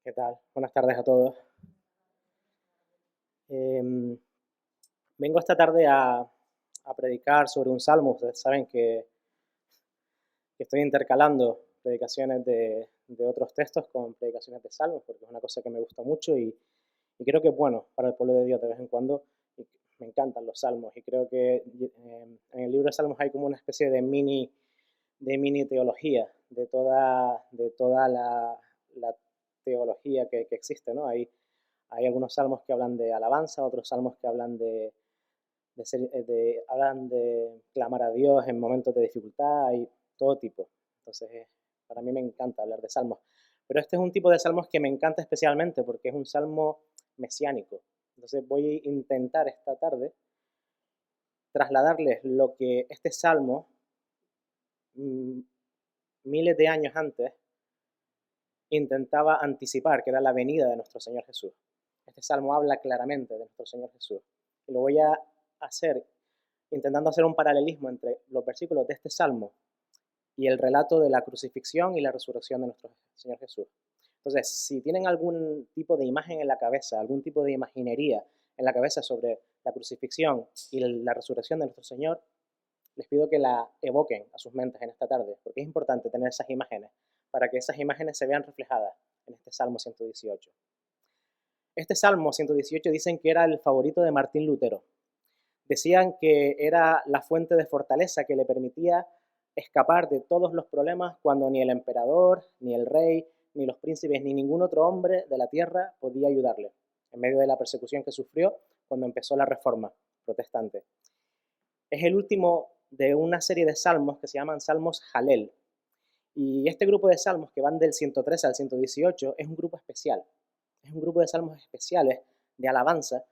¿Qué tal? Buenas tardes a todos. Em, Vengo esta tarde a predicar sobre un salmo. Ustedes saben que estoy intercalando predicaciones de otros textos con predicaciones de salmos, porque es una cosa que me gusta mucho y creo que es bueno para el pueblo de Dios de vez en cuando. Y me encantan los salmos y creo que en el libro de salmos hay como una especie de mini teología de toda la teología que existe, ¿no? Hay algunos salmos que hablan de alabanza, otros salmos que hablan hablan de clamar a Dios en momentos de dificultad, hay todo tipo. Entonces, para mí me encanta hablar de salmos. Pero este es un tipo de salmos que me encanta especialmente porque es un salmo mesiánico. Entonces voy a intentar esta tarde trasladarles lo que este salmo, mm, miles de años antes, intentaba anticipar, que era la venida de nuestro Señor Jesús. Este salmo habla claramente de nuestro Señor Jesús. Y lo voy a hacer intentando hacer un paralelismo entre los versículos de este salmo y el relato de la crucifixión y la resurrección de nuestro Señor Jesús. Entonces, si tienen algún tipo de imagen en la cabeza, algún tipo de imaginería en la cabeza sobre la crucifixión y la resurrección de nuestro Señor, les pido que la evoquen a sus mentes en esta tarde, porque es importante tener esas imágenes para que esas imágenes se vean reflejadas en este Salmo 118. Este Salmo 118 dicen que era el favorito de Martín Lutero. Decían que era la fuente de fortaleza que le permitía escapar de todos los problemas cuando ni el emperador, ni el rey, ni los príncipes, ni ningún otro hombre de la tierra podía ayudarle en medio de la persecución que sufrió cuando empezó la reforma protestante. Es el último de una serie de salmos que se llaman salmos Jalel. Y este grupo de salmos que van del 113 al 118 es un grupo especial. Es un grupo de salmos especiales de alabanza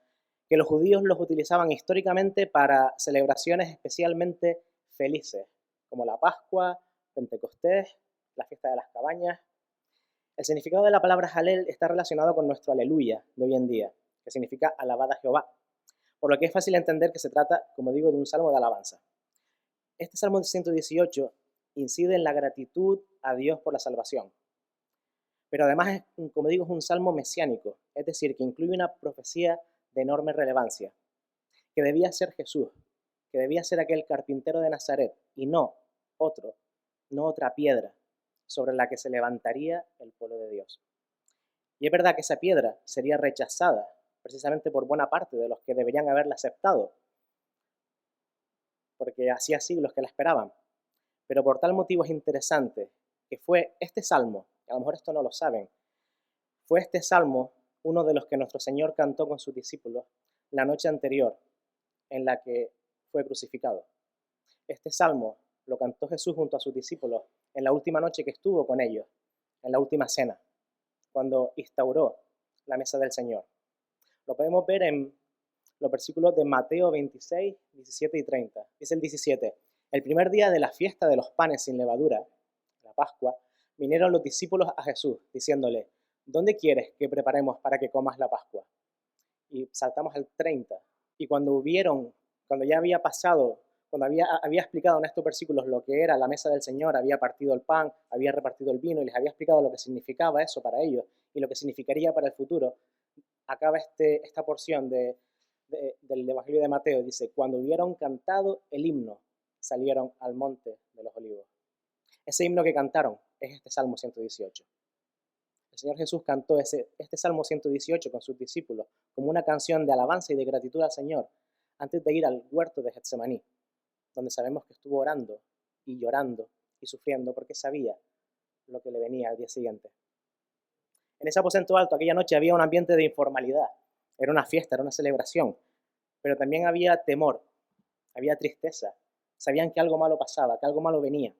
que los judíos los utilizaban históricamente para celebraciones especialmente felices, como la Pascua, Pentecostés, la fiesta de las cabañas. El significado de la palabra Jalel está relacionado con nuestro aleluya de hoy en día, que significa alabad a Jehová, por lo que es fácil entender que se trata, como digo, de un salmo de alabanza. Este Salmo 118 incide en la gratitud a Dios por la salvación, pero además, como digo, es un salmo mesiánico, es decir, que incluye una profecía de enorme relevancia, que debía ser Jesús, que debía ser aquel carpintero de Nazaret y no otro, no otra piedra sobre la que se levantaría el pueblo de Dios. Y es verdad que esa piedra sería rechazada precisamente por buena parte de los que deberían haberla aceptado, porque hacía siglos que la esperaban. Pero por tal motivo es interesante que fue este salmo, a lo mejor esto no lo saben, fue este salmo uno de los que nuestro Señor cantó con sus discípulos la noche anterior en la que fue crucificado. Este salmo lo cantó Jesús junto a sus discípulos en la última noche que estuvo con ellos, en la última cena, cuando instauró la mesa del Señor. Lo podemos ver en los versículos de Mateo 26, 17 y 30. Dice el 17: el primer día de la fiesta de los panes sin levadura, la Pascua, vinieron los discípulos a Jesús, diciéndole: ¿dónde quieres que preparemos para que comas la Pascua? Y saltamos al 30. Y cuando ya había pasado, cuando había explicado en estos versículos lo que era la mesa del Señor, había partido el pan, había repartido el vino y les había explicado lo que significaba eso para ellos y lo que significaría para el futuro, acaba esta porción del Evangelio de Mateo. Dice: cuando hubieron cantado el himno, salieron al monte de los olivos. Ese himno que cantaron es este Salmo 118. El Señor Jesús cantó este Salmo 118 con sus discípulos como una canción de alabanza y de gratitud al Señor antes de ir al huerto de Getsemaní, donde sabemos que estuvo orando y llorando y sufriendo porque sabía lo que le venía al día siguiente. En ese aposento alto aquella noche había un ambiente de informalidad. Era una fiesta, era una celebración, pero también había temor, había tristeza. Sabían que algo malo pasaba, que algo malo venía,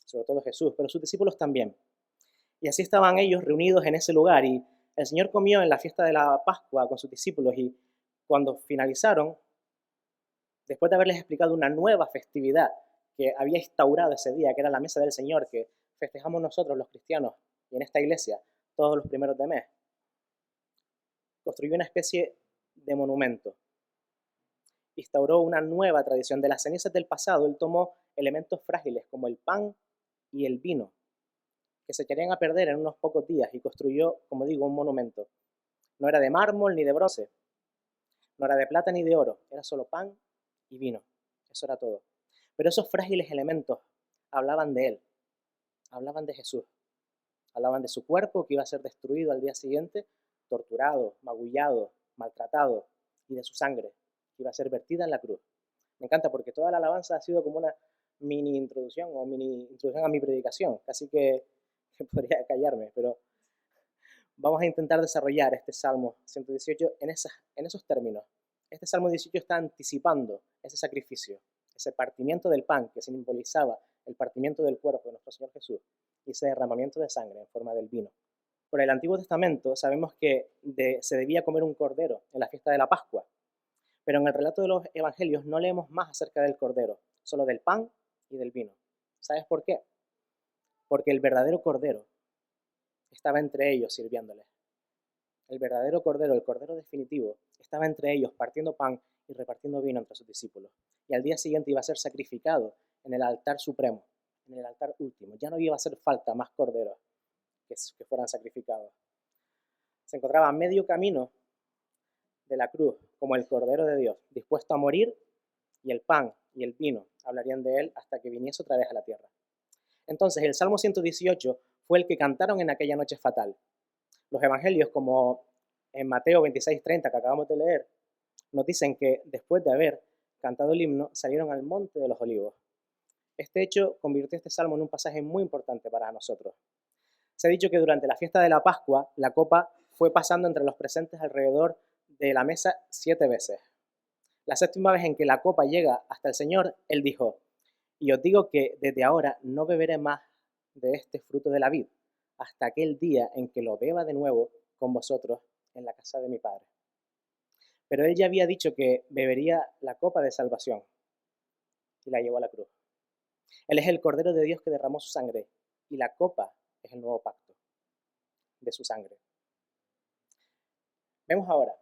sobre todo Jesús, pero sus discípulos también. Y así estaban ellos reunidos en ese lugar y el Señor comió en la fiesta de la Pascua con sus discípulos y cuando finalizaron, después de haberles explicado una nueva festividad que había instaurado ese día, que era la mesa del Señor, que festejamos nosotros los cristianos y en esta iglesia todos los primeros de mes, construyó una especie de monumento. Instauró una nueva tradición. De las cenizas del pasado, él tomó elementos frágiles como el pan y el vino que se echarían a perder en unos pocos días y construyó, como digo, un monumento. No era de mármol ni de bronce, no era de plata ni de oro, era solo pan y vino. Eso era todo. Pero esos frágiles elementos hablaban de él, hablaban de Jesús, hablaban de su cuerpo que iba a ser destruido al día siguiente, torturado, magullado, maltratado, y de su sangre que iba a ser vertida en la cruz. Me encanta porque toda la alabanza ha sido como una mini introducción a mi predicación, casi que podría callarme, pero vamos a intentar desarrollar este Salmo 118 en esos términos. Este Salmo 18 está anticipando ese sacrificio, ese partimiento del pan que simbolizaba el partimiento del cuerpo de nuestro Señor Jesús y ese derramamiento de sangre en forma del vino. Por el Antiguo Testamento sabemos que se debía comer un cordero en la fiesta de la Pascua, pero en el relato de los evangelios no leemos más acerca del cordero, solo del pan y del vino. ¿Sabes por qué? Porque el verdadero cordero estaba entre ellos sirviéndoles. El verdadero cordero, el cordero definitivo, estaba entre ellos partiendo pan y repartiendo vino entre sus discípulos. Y al día siguiente iba a ser sacrificado en el altar supremo, en el altar último. Ya no iba a hacer falta más corderos que fueran sacrificados. Se encontraba a medio camino de la cruz como el Cordero de Dios, dispuesto a morir, y el pan y el vino hablarían de él hasta que viniese otra vez a la tierra. Entonces, el Salmo 118 fue el que cantaron en aquella noche fatal. Los evangelios, como en Mateo 26:30 que acabamos de leer, nos dicen que después de haber cantado el himno, salieron al monte de los olivos. Este hecho convirtió este salmo en un pasaje muy importante para nosotros. Se ha dicho que durante la fiesta de la Pascua, la copa fue pasando entre los presentes alrededor de la mesa 7 veces. La séptima vez en que la copa llega hasta el Señor, Él dijo: y os digo que desde ahora no beberé más de este fruto de la vid, hasta aquel día en que lo beba de nuevo con vosotros en la casa de mi Padre. Pero Él ya había dicho que bebería la copa de salvación y la llevó a la cruz. Él es el Cordero de Dios que derramó su sangre, y la copa es el nuevo pacto de su sangre. Vemos ahora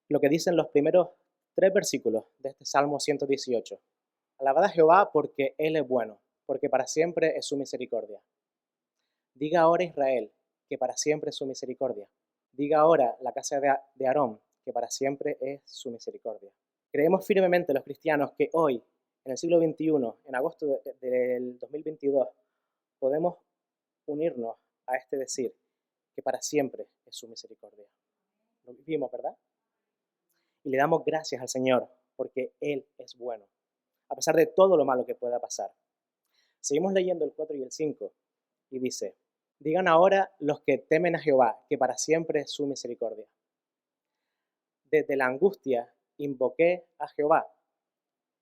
lo que dicen los primeros 3 versículos de este Salmo 118. Alabad a Jehová porque Él es bueno, porque para siempre es su misericordia. Diga ahora Israel que para siempre es su misericordia. Diga ahora la casa de Aarón que para siempre es su misericordia. Creemos firmemente los cristianos que hoy, en el siglo XXI, en agosto del 2022, podemos unirnos a este decir que para siempre es su misericordia. Lo vivimos, ¿verdad? Y le damos gracias al Señor porque Él es bueno, a pesar de todo lo malo que pueda pasar. Seguimos leyendo el 4 y el 5 y dice: digan ahora los que temen a Jehová, que para siempre es su misericordia. Desde la angustia invoqué a Jehová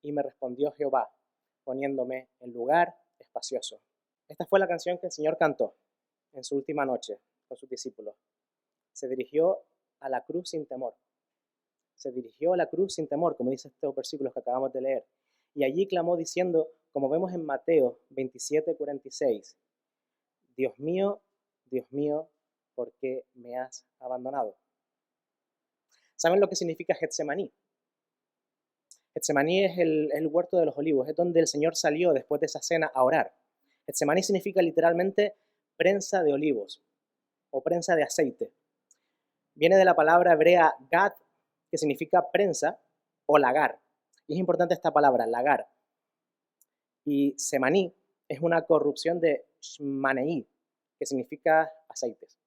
y me respondió Jehová, poniéndome en lugar espacioso. Esta fue la canción que el Señor cantó en su última noche con sus discípulos. Se dirigió a la cruz sin temor. Se dirigió a la cruz sin temor, como dice estos versículos que acabamos de leer. Y allí clamó diciendo, como vemos en Mateo 27:46, Dios mío, ¿por qué me has abandonado? ¿Saben lo que significa Getsemaní? Getsemaní es el huerto de los olivos, es donde el Señor salió después de esa cena a orar. Getsemaní significa literalmente prensa de olivos o prensa de aceite. Viene de la palabra hebrea gat, que significa prensa o lagar. Y es importante esta palabra, lagar. Y semaní es una corrupción de shmaneí, que significa aceites.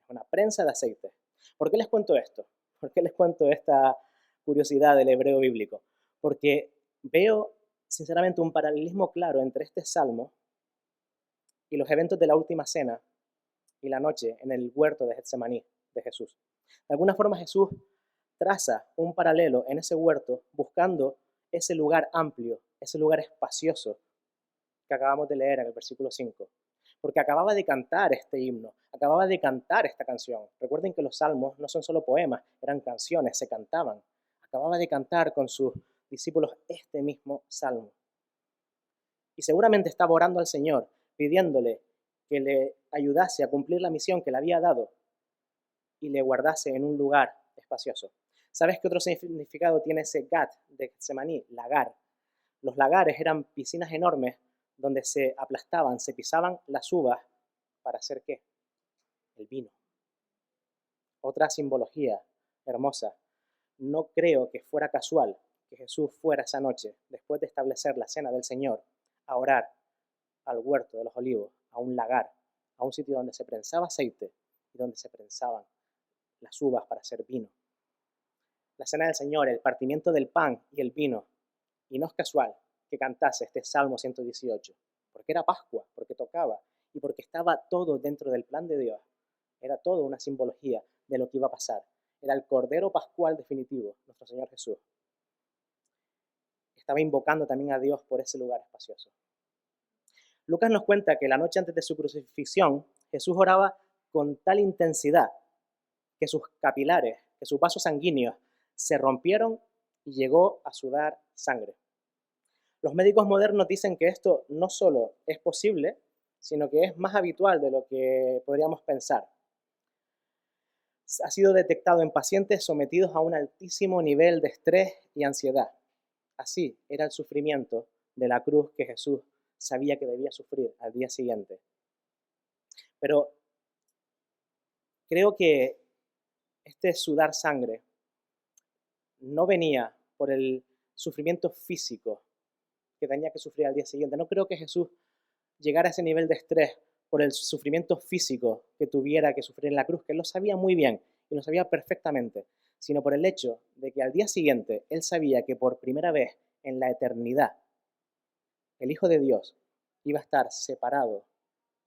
Es una prensa de aceite. ¿Por qué les cuento esto? ¿Por qué les cuento esta curiosidad del hebreo bíblico? Porque veo sinceramente un paralelismo claro entre este salmo y los eventos de la última cena y la noche en el huerto de Getsemaní de Jesús. De alguna forma Jesús traza un paralelo en ese huerto buscando ese lugar amplio, ese lugar espacioso que acabamos de leer en el versículo 5. Porque acababa de cantar este himno, acababa de cantar esta canción. Recuerden que los salmos no son solo poemas, eran canciones, se cantaban. Acababa de cantar con sus discípulos este mismo salmo. Y seguramente estaba orando al Señor, pidiéndole que le ayudase a cumplir la misión que le había dado y le guardase en un lugar espacioso. ¿Sabes qué otro significado tiene ese gat de Getsemaní? Lagar. Los lagares eran piscinas enormes donde se aplastaban, se pisaban las uvas ¿para hacer qué? El vino. Otra simbología hermosa. No creo que fuera casual que Jesús fuera esa noche, después de establecer la cena del Señor, a orar al huerto de los olivos, a un lagar, a un sitio donde se prensaba aceite y donde se prensaban las uvas para hacer vino. La cena del Señor, el partimiento del pan y el vino. Y no es casual que cantase este Salmo 118, porque era Pascua, porque tocaba y porque estaba todo dentro del plan de Dios. Era todo una simbología de lo que iba a pasar. Era el Cordero Pascual definitivo, nuestro Señor Jesús. Estaba invocando también a Dios por ese lugar espacioso. Lucas nos cuenta que la noche antes de su crucifixión, Jesús oraba con tal intensidad que sus capilares, que sus vasos sanguíneos se rompieron y llegó a sudar sangre. Los médicos modernos dicen que esto no solo es posible, sino que es más habitual de lo que podríamos pensar. Ha sido detectado en pacientes sometidos a un altísimo nivel de estrés y ansiedad. Así era el sufrimiento de la cruz que Jesús sabía que debía sufrir al día siguiente. Pero creo que este sudar sangre no venía por el sufrimiento físico que tenía que sufrir al día siguiente. No creo que Jesús llegara a ese nivel de estrés por el sufrimiento físico que tuviera que sufrir en la cruz, que él lo sabía muy bien y lo sabía perfectamente, sino por el hecho de que al día siguiente él sabía que por primera vez en la eternidad el Hijo de Dios iba a estar separado,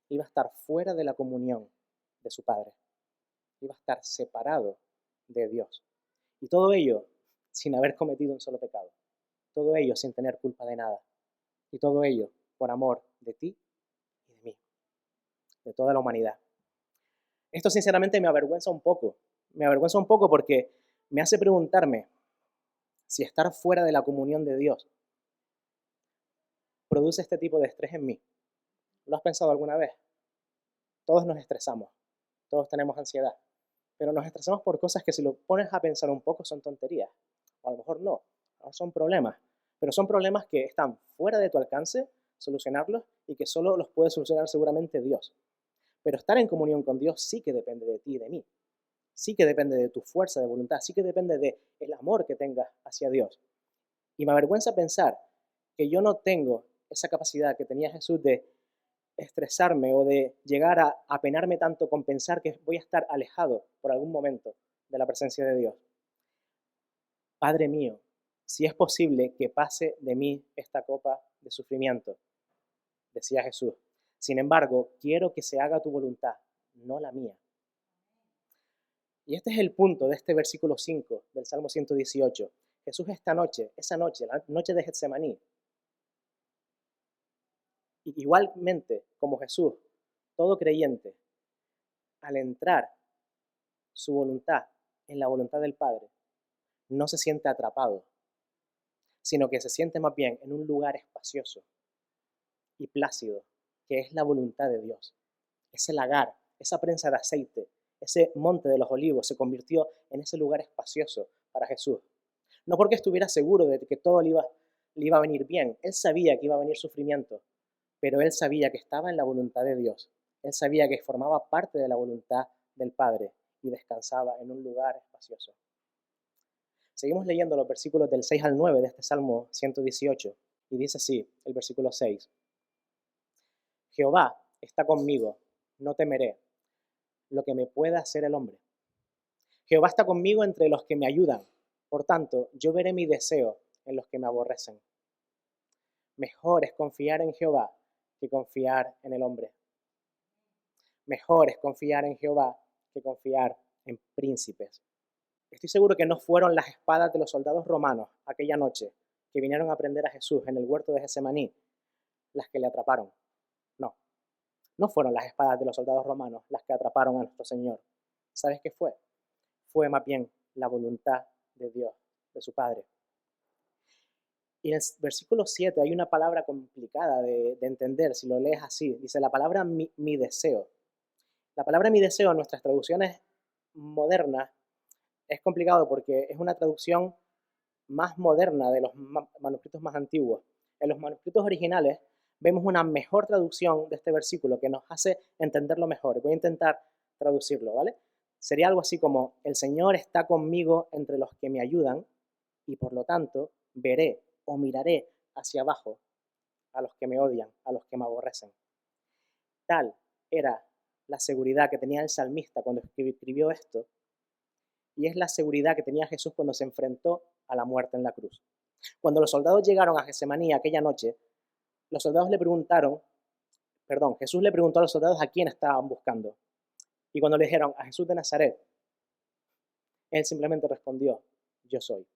iba a estar fuera de la comunión de su Padre, iba a estar separado de Dios. Y todo ello sin haber cometido un solo pecado, todo ello sin tener culpa de nada, y todo ello por amor de ti y de mí, de toda la humanidad. Esto sinceramente me avergüenza un poco porque me hace preguntarme si estar fuera de la comunión de Dios produce este tipo de estrés en mí. ¿Lo has pensado alguna vez? Todos nos estresamos, todos tenemos ansiedad, pero nos estresamos por cosas que si lo pones a pensar un poco son tonterías, o a lo mejor no son problemas, pero son problemas que están fuera de tu alcance solucionarlos y que solo los puede solucionar seguramente Dios. Pero estar en comunión con Dios sí que depende de ti y de mí, sí que depende de tu fuerza de voluntad, sí que depende del amor que tengas hacia Dios. Y me avergüenza pensar que yo no tengo esa capacidad que tenía Jesús de estresarme o de llegar a apenarme tanto con pensar que voy a estar alejado por algún momento de la presencia de Dios. Padre mío, si es posible que pase de mí esta copa de sufrimiento, decía Jesús. Sin embargo, quiero que se haga tu voluntad, no la mía. Y este es el punto de este versículo 5 del Salmo 118. Jesús esa noche, la noche de Getsemaní, igualmente como Jesús, todo creyente, al entrar su voluntad en la voluntad del Padre, no se siente atrapado, sino que se siente más bien en un lugar espacioso y plácido, que es la voluntad de Dios. Ese lagar, esa prensa de aceite, ese monte de los olivos se convirtió en ese lugar espacioso para Jesús. No porque estuviera seguro de que todo le iba a venir bien. Él sabía que iba a venir sufrimiento, pero él sabía que estaba en la voluntad de Dios. Él sabía que formaba parte de la voluntad del Padre y descansaba en un lugar espacioso. Seguimos leyendo los versículos del 6 al 9 de este Salmo 118 y dice así, el versículo 6. Jehová está conmigo, no temeré lo que me pueda hacer el hombre. Jehová está conmigo entre los que me ayudan, por tanto, yo veré mi deseo en los que me aborrecen. Mejor es confiar en Jehová que confiar en el hombre. Mejor es confiar en Jehová que confiar en príncipes. Estoy seguro que no fueron las espadas de los soldados romanos aquella noche que vinieron a prender a Jesús en el huerto de Getsemaní las que le atraparon. No fueron las espadas de los soldados romanos las que atraparon a nuestro Señor. ¿Sabes qué fue? Fue más bien la voluntad de Dios, de su Padre. Y en el versículo 7 hay una palabra complicada de entender si lo lees así. Dice la palabra mi deseo. La palabra mi deseo en nuestras traducciones modernas es complicado porque es una traducción más moderna de los manuscritos más antiguos. En los manuscritos originales vemos una mejor traducción de este versículo que nos hace entenderlo mejor. Voy a intentar traducirlo, ¿vale? Sería algo así como, el Señor está conmigo entre los que me ayudan y por lo tanto veré o miraré hacia abajo a los que me odian, a los que me aborrecen. Tal era la seguridad que tenía el salmista cuando escribió esto, y es la seguridad que tenía Jesús cuando se enfrentó a la muerte en la cruz. Cuando los soldados llegaron a Getsemaní aquella noche, los soldados le preguntaron, Jesús le preguntó a los soldados a quién estaban buscando. Y cuando le dijeron a Jesús de Nazaret, él simplemente respondió, yo soy.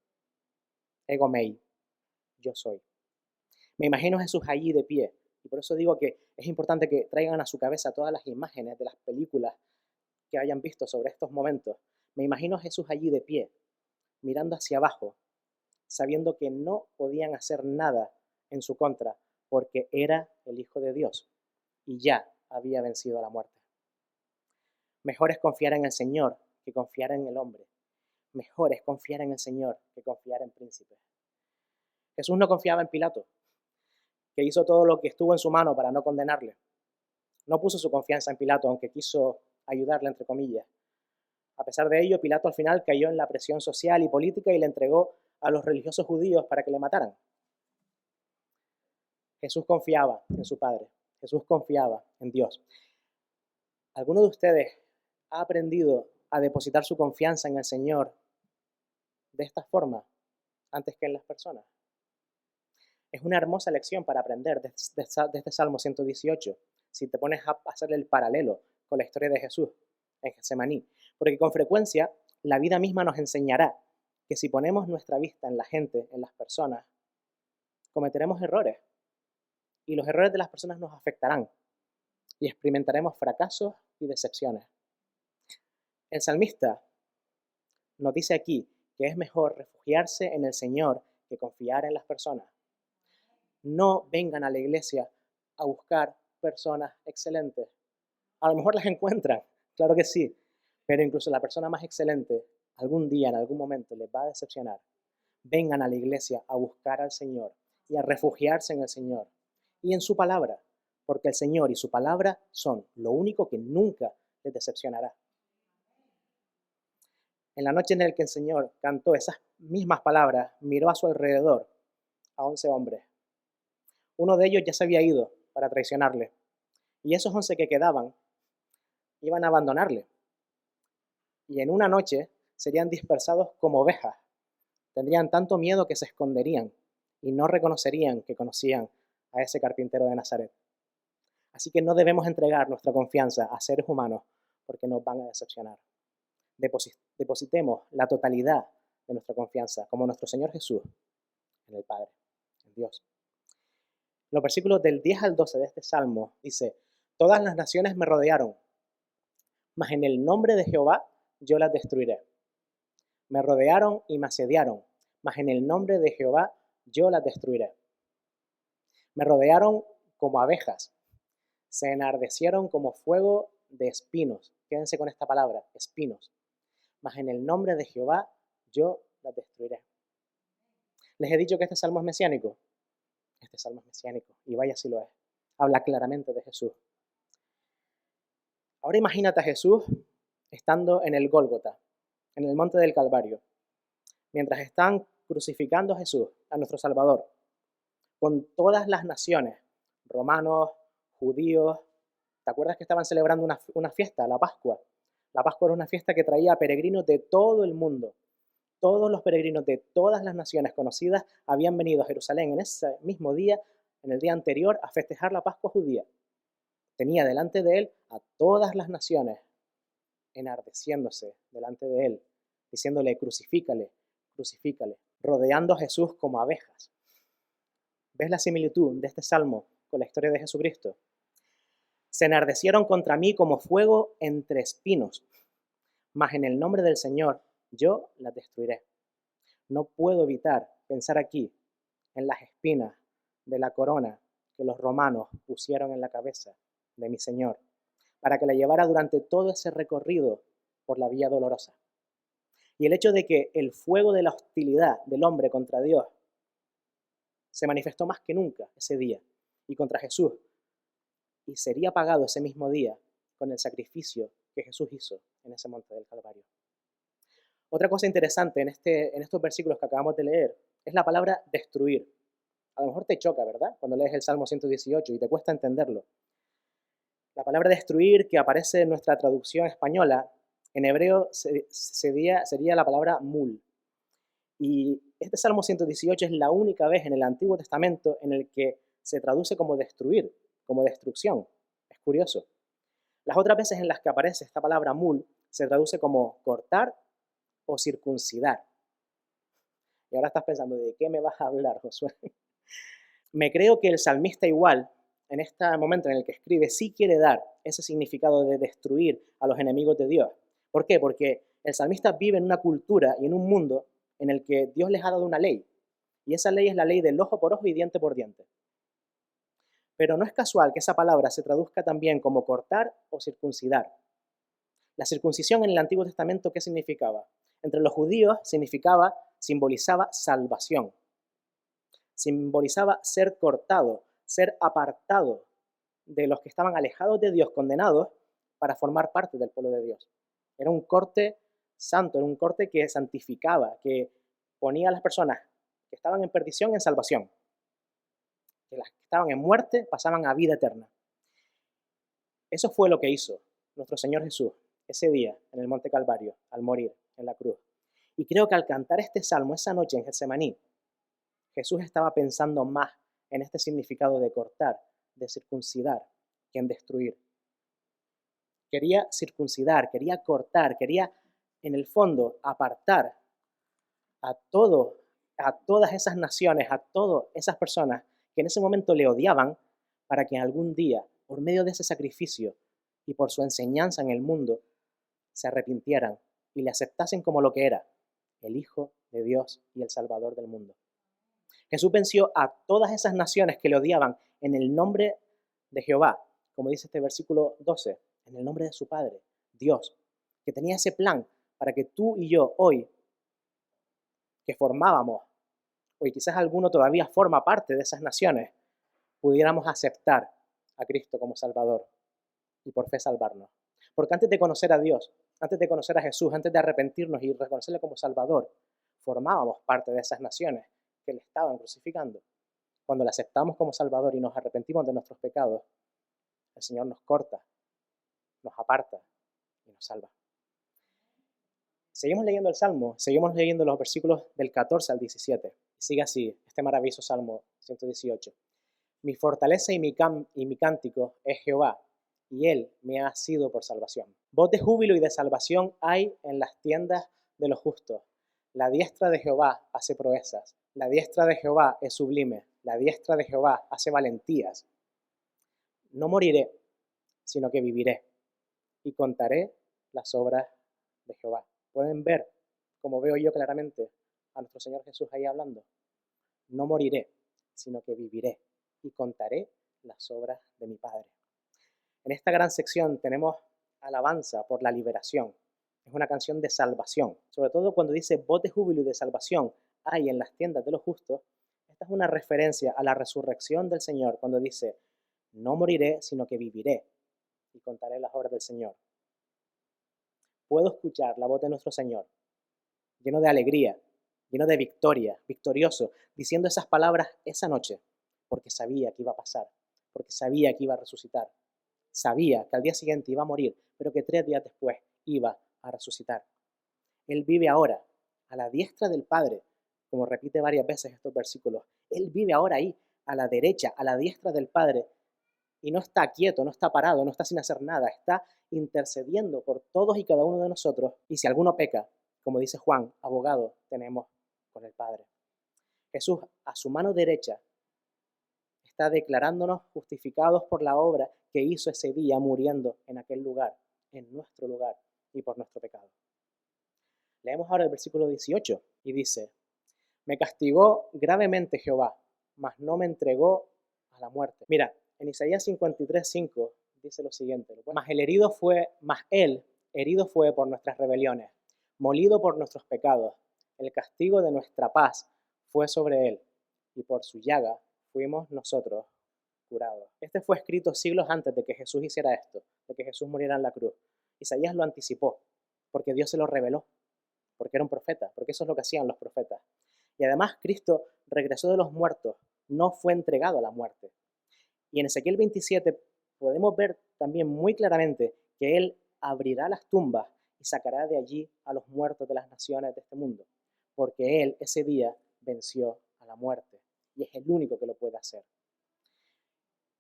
Ego mei, yo soy. Me imagino a Jesús allí de pie. Y por eso digo que es importante que traigan a su cabeza todas las imágenes de las películas que hayan visto sobre estos momentos. Me imagino a Jesús allí de pie, mirando hacia abajo, sabiendo que no podían hacer nada en su contra, porque era el Hijo de Dios y ya había vencido a la muerte. Mejor es confiar en el Señor que confiar en el hombre. Mejor es confiar en el Señor que confiar en príncipes. Jesús no confiaba en Pilato, que hizo todo lo que estuvo en su mano para no condenarle. No puso su confianza en Pilato, aunque quiso ayudarle, entre comillas. A pesar de ello, Pilato al final cayó en la presión social y política y le entregó a los religiosos judíos para que le mataran. Jesús confiaba en su Padre. Jesús confiaba en Dios. ¿Alguno de ustedes ha aprendido a depositar su confianza en el Señor de esta forma antes que en las personas? Es una hermosa lección para aprender de este Salmo 118, si te pones a hacer el paralelo con la historia de Jesús en Getsemaní. Porque con frecuencia la vida misma nos enseñará que si ponemos nuestra vista en la gente, en las personas, cometeremos errores. Y los errores de las personas nos afectarán. Y experimentaremos fracasos y decepciones. El salmista nos dice aquí que es mejor refugiarse en el Señor que confiar en las personas. No vengan a la iglesia a buscar personas excelentes. A lo mejor las encuentran, claro que sí, pero incluso la persona más excelente algún día, en algún momento, les va a decepcionar. Vengan a la iglesia a buscar al Señor y a refugiarse en el Señor y en su palabra, porque el Señor y su palabra son lo único que nunca les decepcionará. En la noche en la que el Señor cantó esas mismas palabras, miró a su alrededor a 11 hombres. Uno de ellos ya se había ido para traicionarle. Y esos 11 que quedaban iban a abandonarle. Y en una noche serían dispersados como ovejas. Tendrían tanto miedo que se esconderían y no reconocerían que conocían a ese carpintero de Nazaret. Así que no debemos entregar nuestra confianza a seres humanos porque nos van a decepcionar. Depositemos la totalidad de nuestra confianza, como nuestro Señor Jesús, en el Padre, en Dios. Los versículos del 10 al 12 de este salmo dice, todas las naciones me rodearon, mas en el nombre de Jehová yo las destruiré. Me rodearon y me asediaron, mas en el nombre de Jehová yo las destruiré. Me rodearon como abejas, se enardecieron como fuego de espinos. Quédense con esta palabra, espinos. Mas en el nombre de Jehová yo las destruiré. Les he dicho que este salmo es mesiánico. Este salmo es mesiánico, y vaya si lo es. Habla claramente de Jesús. Ahora imagínate a Jesús estando en el Gólgota, en el monte del Calvario, mientras están crucificando a Jesús, a nuestro Salvador, con todas las naciones, romanos, judíos. ¿Te acuerdas que estaban celebrando una fiesta, la Pascua? La Pascua era una fiesta que traía a peregrinos de todo el mundo. Todos los peregrinos de todas las naciones conocidas habían venido a Jerusalén en ese mismo día, en el día anterior, a festejar la Pascua judía. Tenía delante de él a todas las naciones, enardeciéndose delante de él, diciéndole, crucifícale, crucifícale, rodeando a Jesús como abejas. ¿Ves la similitud de este salmo con la historia de Jesucristo? Se enardecieron contra mí como fuego entre espinos, mas en el nombre del Señor yo las destruiré. No puedo evitar pensar aquí en las espinas de la corona que los romanos pusieron en la cabeza de mi Señor, para que la llevara durante todo ese recorrido por la vía dolorosa. Y el hecho de que el fuego de la hostilidad del hombre contra Dios se manifestó más que nunca ese día. y contra Jesús, y sería pagado ese mismo día con el sacrificio que Jesús hizo en ese monte del Calvario. Otra cosa interesante en estos versículos que acabamos de leer es la palabra destruir. A lo mejor te choca, ¿verdad? Cuando lees el Salmo 118 y te cuesta entenderlo. La palabra destruir que aparece en nuestra traducción española, en hebreo sería la palabra mul. Y este Salmo 118 es la única vez en el Antiguo Testamento en el que se traduce como destruir, como destrucción. Es curioso. Las otras veces en las que aparece esta palabra mul se traduce como cortar o circuncidar. Y ahora estás pensando, ¿de qué me vas a hablar, Josué? Me creo que el salmista igual, en este momento en el que escribe, sí quiere dar ese significado de destruir a los enemigos de Dios. ¿Por qué? Porque el salmista vive en una cultura y en un mundo en el que Dios les ha dado una ley. Y esa ley es la ley del ojo por ojo y diente por diente. Pero no es casual que esa palabra se traduzca también como cortar o circuncidar. La circuncisión en el Antiguo Testamento, ¿qué significaba? Entre los judíos simbolizaba salvación. Simbolizaba ser cortado, ser apartado de los que estaban alejados de Dios, condenados, para formar parte del pueblo de Dios. Era un corte santo, era un corte que santificaba, que ponía a las personas que estaban en perdición en salvación, que las que estaban en muerte pasaban a vida eterna. Eso fue lo que hizo nuestro Señor Jesús ese día en el Monte Calvario, al morir en la cruz. Y creo que al cantar este salmo esa noche en Getsemaní, Jesús estaba pensando más en este significado de cortar, de circuncidar, que en destruir. Quería circuncidar, quería cortar, quería en el fondo apartar a todas esas naciones, a todas esas personas que en ese momento le odiaban, para que algún día, por medio de ese sacrificio y por su enseñanza en el mundo, se arrepintieran y le aceptasen como lo que era, el Hijo de Dios y el Salvador del mundo. Jesús venció a todas esas naciones que le odiaban en el nombre de Jehová, como dice este versículo 12, en el nombre de su Padre, Dios, que tenía ese plan para que tú y yo hoy, que formábamos, o quizás alguno todavía forma parte de esas naciones, pudiéramos aceptar a Cristo como Salvador y por fe salvarnos. Porque antes de conocer a Dios, antes de conocer a Jesús, antes de arrepentirnos y reconocerle como Salvador, formábamos parte de esas naciones que le estaban crucificando. Cuando le aceptamos como Salvador y nos arrepentimos de nuestros pecados, el Señor nos corta, nos aparta y nos salva. Seguimos leyendo el Salmo, seguimos leyendo los versículos del 14 al 17. Sigue así, este maravilloso Salmo 118. Mi fortaleza y mi cántico es Jehová, y Él me ha sido por salvación. Voz de júbilo y de salvación hay en las tiendas de los justos. La diestra de Jehová hace proezas. La diestra de Jehová es sublime. La diestra de Jehová hace valentías. No moriré, sino que viviré, y contaré las obras de Jehová. ¿Pueden ver, como veo yo claramente, a nuestro Señor Jesús ahí hablando? No moriré, sino que viviré, y contaré las obras de mi Padre. En esta gran sección tenemos alabanza por la liberación. Es una canción de salvación. Sobre todo cuando dice voz de júbilo y de salvación hay en las tiendas de los justos, esta es una referencia a la resurrección del Señor cuando dice, no moriré, sino que viviré y contaré las obras del Señor. Puedo escuchar la voz de nuestro Señor, lleno de alegría, lleno de victoria, victorioso, diciendo esas palabras esa noche, porque sabía que iba a pasar, porque sabía que iba a resucitar. Sabía que al día siguiente iba a morir, pero que 3 días después iba a resucitar. Él vive ahora a la diestra del Padre, como repite varias veces estos versículos. Él vive ahora ahí, a la derecha, a la diestra del Padre, y no está quieto, no está parado, no está sin hacer nada, está intercediendo por todos y cada uno de nosotros. Y si alguno peca, como dice Juan, abogado tenemos con el Padre. Jesús, a su mano derecha, está declarándonos justificados por la obra que hizo ese día muriendo en aquel lugar, en nuestro lugar y por nuestro pecado. Leemos ahora el versículo 18 y dice, me castigó gravemente Jehová, mas no me entregó a la muerte. Mira, en Isaías 53:5 dice lo siguiente, mas él herido fue por nuestras rebeliones, molido por nuestros pecados, el castigo de nuestra paz fue sobre él, y por su llaga fuimos nosotros jurado. Este fue escrito siglos antes de que Jesús hiciera esto, de que Jesús muriera en la cruz. Isaías lo anticipó, porque Dios se lo reveló, porque era un profeta, porque eso es lo que hacían los profetas. Y además Cristo regresó de los muertos, no fue entregado a la muerte. Y en Ezequiel 27 podemos ver también muy claramente que Él abrirá las tumbas y sacará de allí a los muertos de las naciones de este mundo, porque Él ese día venció a la muerte y es el único que lo puede hacer.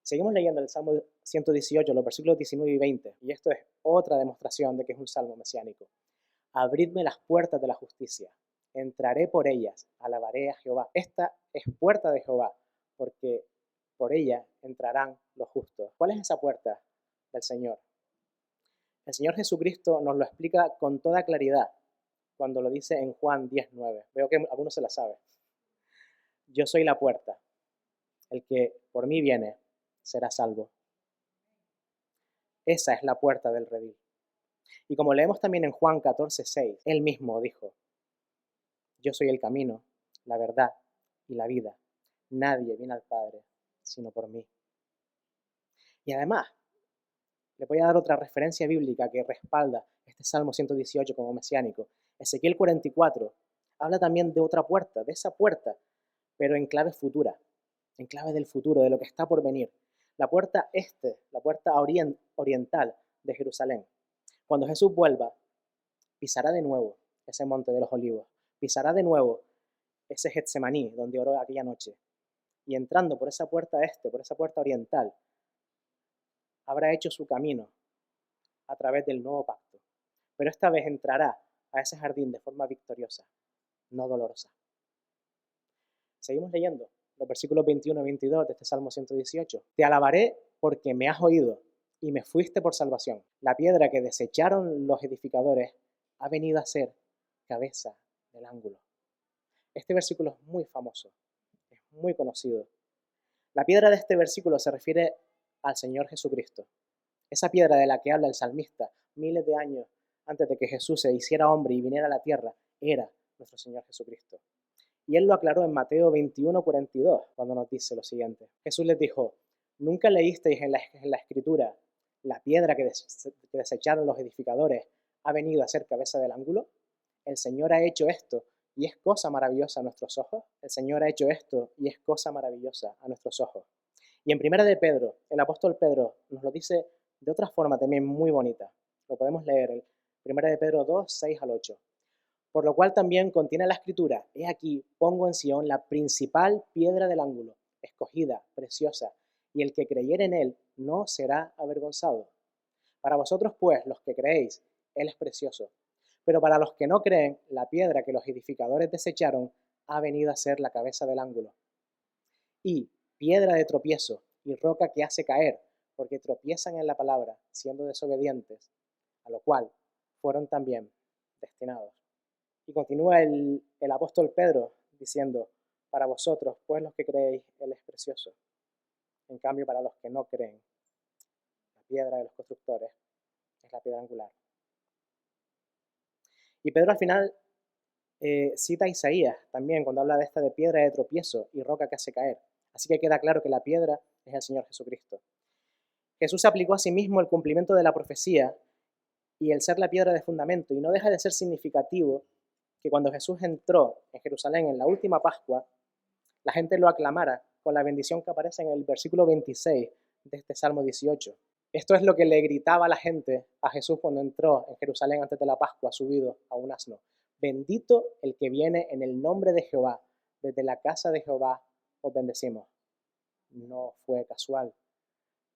Seguimos leyendo el Salmo 118, los versículos 19 y 20, y esto es otra demostración de que es un salmo mesiánico. Abridme las puertas de la justicia, entraré por ellas, alabaré a Jehová. Esta es puerta de Jehová, porque por ella entrarán los justos. ¿Cuál es esa puerta del Señor? El Señor Jesucristo nos lo explica con toda claridad cuando lo dice en Juan 10:9. Veo que algunos se la saben. Yo soy la puerta. El que por mí viene será salvo. Esa es la puerta del redil. Y como leemos también en Juan 14:6, Él mismo dijo, yo soy el camino, la verdad y la vida. Nadie viene al Padre sino por mí. Y además, le voy a dar otra referencia bíblica que respalda este Salmo 118 como mesiánico. Ezequiel 44 habla también de otra puerta, de esa puerta, pero en clave futura, en clave del futuro, de lo que está por venir. La puerta este, la puerta oriental de Jerusalén. Cuando Jesús vuelva, pisará de nuevo ese monte de los olivos, pisará de nuevo ese Getsemaní donde oró aquella noche. Y entrando por esa puerta este, por esa puerta oriental, habrá hecho su camino a través del nuevo pacto. Pero esta vez entrará a ese jardín de forma victoriosa, no dolorosa. Seguimos leyendo los versículos 21 y 22 de este Salmo 118. Te alabaré porque me has oído y me fuiste por salvación. La piedra que desecharon los edificadores ha venido a ser cabeza del ángulo. Este versículo es muy famoso, es muy conocido. La piedra de este versículo se refiere al Señor Jesucristo. Esa piedra de la que habla el salmista miles de años antes de que Jesús se hiciera hombre y viniera a la tierra, era nuestro Señor Jesucristo. Y Él lo aclaró en Mateo 21:42, cuando nos dice lo siguiente. Jesús les dijo, ¿nunca leísteis en la Escritura, la piedra que desecharon los edificadores ha venido a ser cabeza del ángulo? El Señor ha hecho esto y es cosa maravillosa a nuestros ojos. El Señor ha hecho esto y es cosa maravillosa a nuestros ojos. Y en Primera de Pedro, el apóstol Pedro nos lo dice de otra forma también muy bonita. Lo podemos leer en Primera de Pedro 2:6-8. Por lo cual también contiene la Escritura, he aquí, pongo en Sión la principal piedra del ángulo, escogida, preciosa, y el que creyere en él no será avergonzado. Para vosotros, pues, los que creéis, él es precioso. Pero para los que no creen, la piedra que los edificadores desecharon ha venido a ser la cabeza del ángulo. Y piedra de tropiezo y roca que hace caer, porque tropiezan en la palabra, siendo desobedientes, a lo cual fueron también destinados. Y continúa el apóstol Pedro diciendo, para vosotros, pues los que creéis, Él es precioso. En cambio, para los que no creen, la piedra de los constructores es la piedra angular. Y Pedro al final cita a Isaías también cuando habla de esta de piedra de tropiezo y roca que hace caer. Así que queda claro que la piedra es el Señor Jesucristo. Jesús aplicó a sí mismo el cumplimiento de la profecía y el ser la piedra de fundamento, y no deja de ser significativo que cuando Jesús entró en Jerusalén en la última Pascua, la gente lo aclamara con la bendición que aparece en el versículo 26 de este Salmo 18. Esto es lo que le gritaba a la gente a Jesús cuando entró en Jerusalén antes de la Pascua, subido a un asno. Bendito el que viene en el nombre de Jehová, desde la casa de Jehová os bendecimos. No fue casual,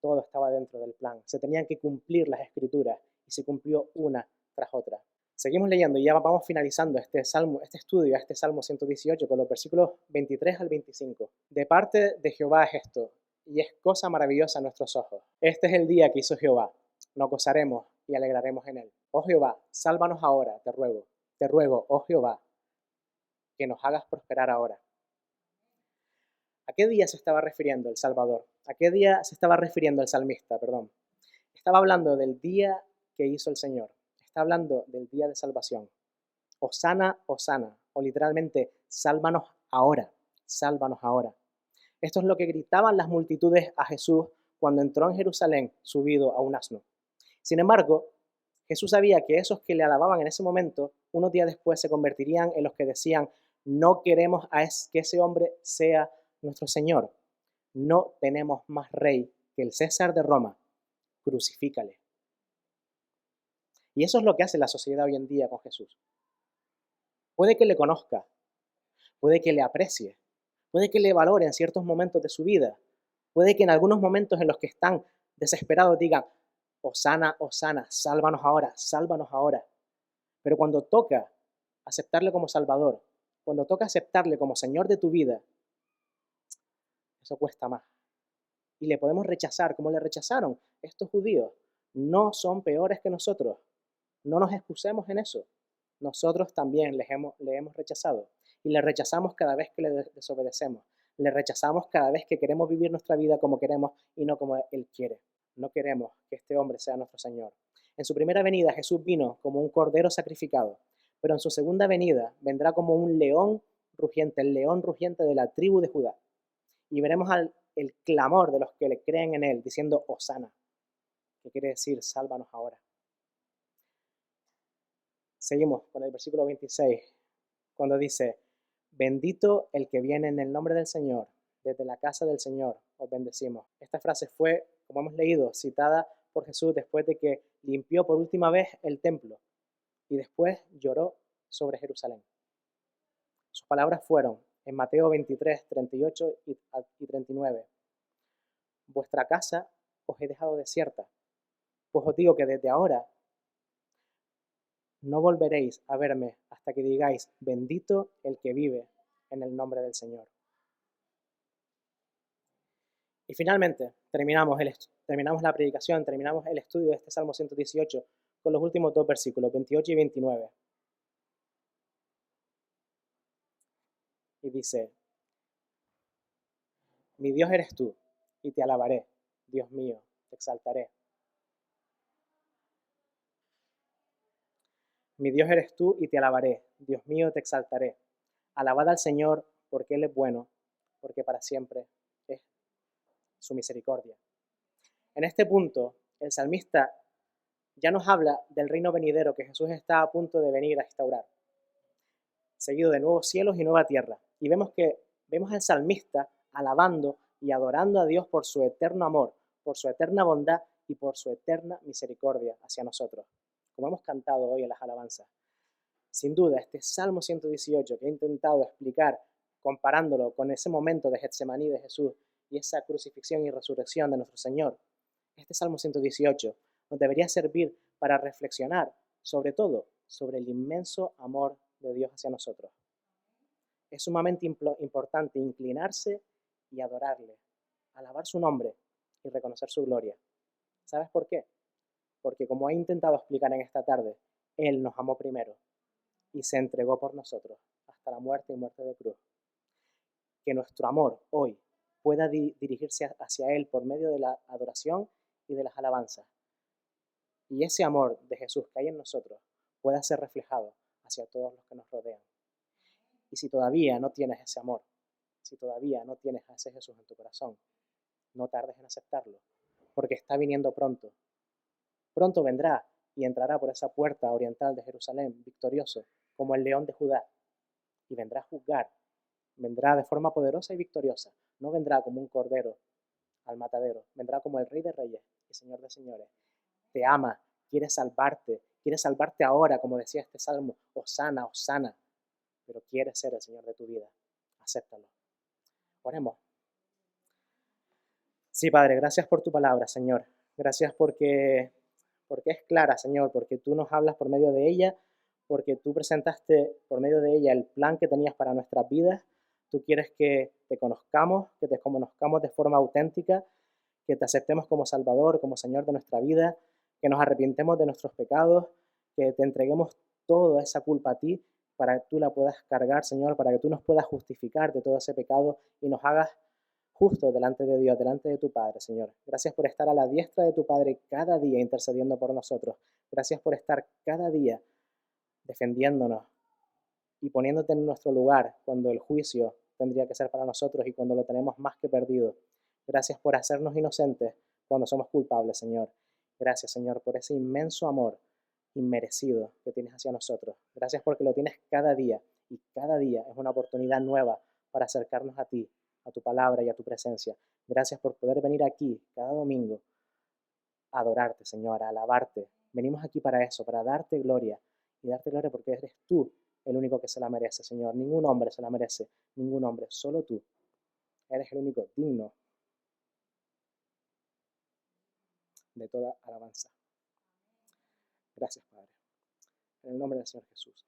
todo estaba dentro del plan. Se tenían que cumplir las escrituras y se cumplió una tras otra. Seguimos leyendo y ya vamos finalizando este estudio, este Salmo 118, con los versículos 23 al 25. De parte de Jehová es esto, y es cosa maravillosa a nuestros ojos. Este es el día que hizo Jehová, nos gozaremos y alegraremos en él. Oh Jehová, sálvanos ahora, te ruego, oh Jehová, que nos hagas prosperar ahora. ¿A qué día se estaba refiriendo el Salvador? ¿A qué día se estaba refiriendo el salmista? Estaba hablando del día que hizo el Señor. Está hablando del día de salvación. Hosana, hosana, o literalmente, sálvanos ahora, sálvanos ahora. Esto es lo que gritaban las multitudes a Jesús cuando entró en Jerusalén subido a un asno. Sin embargo, Jesús sabía que esos que le alababan en ese momento, unos días después se convertirían en los que decían, no queremos que ese hombre sea nuestro Señor. No tenemos más rey que el César de Roma. Crucifícale. Y eso es lo que hace la sociedad hoy en día con Jesús. Puede que le conozca, puede que le aprecie, puede que le valore en ciertos momentos de su vida, puede que en algunos momentos en los que están desesperados digan, Hosana, Hosana, sálvanos ahora, sálvanos ahora. Pero cuando toca aceptarle como Salvador, cuando toca aceptarle como Señor de tu vida, eso cuesta más. Y le podemos rechazar como le rechazaron estos judíos. No son peores que nosotros. No nos excusemos en eso. Nosotros también le hemos rechazado. Y le rechazamos cada vez que le desobedecemos. Le rechazamos cada vez que queremos vivir nuestra vida como queremos y no como Él quiere. No queremos que este hombre sea nuestro Señor. En su primera venida Jesús vino como un cordero sacrificado, pero en su segunda venida vendrá como un león rugiente, el león rugiente de la tribu de Judá. Y veremos el clamor de los que le creen en Él, diciendo Hosana, que quiere decir sálvanos ahora. Seguimos con el versículo 26, cuando dice, bendito el que viene en el nombre del Señor, desde la casa del Señor os bendecimos. Esta frase fue, como hemos leído, citada por Jesús después de que limpió por última vez el templo y después lloró sobre Jerusalén. Sus palabras fueron en Mateo 23, 38 y 39. Vuestra casa os he dejado desierta, pues os digo que desde ahora no volveréis a verme hasta que digáis, bendito el que vive en el nombre del Señor. Y finalmente, terminamos la predicación, terminamos el estudio de este Salmo 118 con los últimos dos versículos, 28 y 29. Y dice, mi Dios eres tú, y te alabaré, Dios mío, te exaltaré. Mi Dios eres tú, y te alabaré, Dios mío, te exaltaré. Alabad al Señor, porque Él es bueno, porque para siempre es su misericordia. En este punto, el salmista ya nos habla del reino venidero que Jesús está a punto de venir a instaurar, seguido de nuevos cielos y nueva tierra. Y vemos al salmista alabando y adorando a Dios por su eterno amor, por su eterna bondad y por su eterna misericordia hacia nosotros, como hemos cantado hoy en las alabanzas. Sin duda, este Salmo 118 que he intentado explicar comparándolo con ese momento de Getsemaní de Jesús y esa crucifixión y resurrección de nuestro Señor, este Salmo 118 nos debería servir para reflexionar, sobre todo, sobre el inmenso amor de Dios hacia nosotros. Es sumamente importante inclinarse y adorarle, alabar su nombre y reconocer su gloria. ¿Sabes por qué? Porque como he intentado explicar en esta tarde, Él nos amó primero y se entregó por nosotros hasta la muerte y muerte de cruz. Que nuestro amor hoy pueda dirigirse hacia Él por medio de la adoración y de las alabanzas. Y ese amor de Jesús que hay en nosotros pueda ser reflejado hacia todos los que nos rodean. Y si todavía no tienes ese amor, si todavía no tienes a ese Jesús en tu corazón, no tardes en aceptarlo, porque está viniendo pronto. Pronto vendrá y entrará por esa puerta oriental de Jerusalén, victorioso, como el león de Judá, y vendrá a juzgar. Vendrá de forma poderosa y victoriosa. No vendrá como un cordero al matadero, vendrá como el Rey de Reyes y Señor de Señores. Te ama, quiere salvarte ahora, como decía este salmo, Hosana, Hosana, pero quiere ser el Señor de tu vida. Acéptalo. Oremos. Sí, Padre, gracias por tu palabra, Señor. Gracias porque es clara, Señor, porque tú nos hablas por medio de ella, porque tú presentaste por medio de ella el plan que tenías para nuestras vidas. Tú quieres que te conozcamos de forma auténtica, que te aceptemos como Salvador, como Señor de nuestra vida, que nos arrepientemos de nuestros pecados, que te entreguemos toda esa culpa a ti para que tú la puedas cargar, Señor, para que tú nos puedas justificar de todo ese pecado y nos hagas justos delante de Dios, delante de tu Padre, Señor. Gracias por estar a la diestra de tu Padre cada día intercediendo por nosotros. Gracias por estar cada día defendiéndonos y poniéndote en nuestro lugar cuando el juicio tendría que ser para nosotros y cuando lo tenemos más que perdido. Gracias por hacernos inocentes cuando somos culpables, Señor. Gracias, Señor, por ese inmenso amor inmerecido que tienes hacia nosotros. Gracias porque lo tienes cada día y cada día es una oportunidad nueva para acercarnos a ti, a tu palabra y a tu presencia. Gracias por poder venir aquí cada domingo a adorarte, Señor, a alabarte. Venimos aquí para eso, para darte gloria y darte gloria porque eres tú el único que se la merece, Señor. Ningún hombre se la merece, ningún hombre, solo tú. Eres el único digno de toda alabanza. Gracias, Padre. En el nombre del Señor Jesús.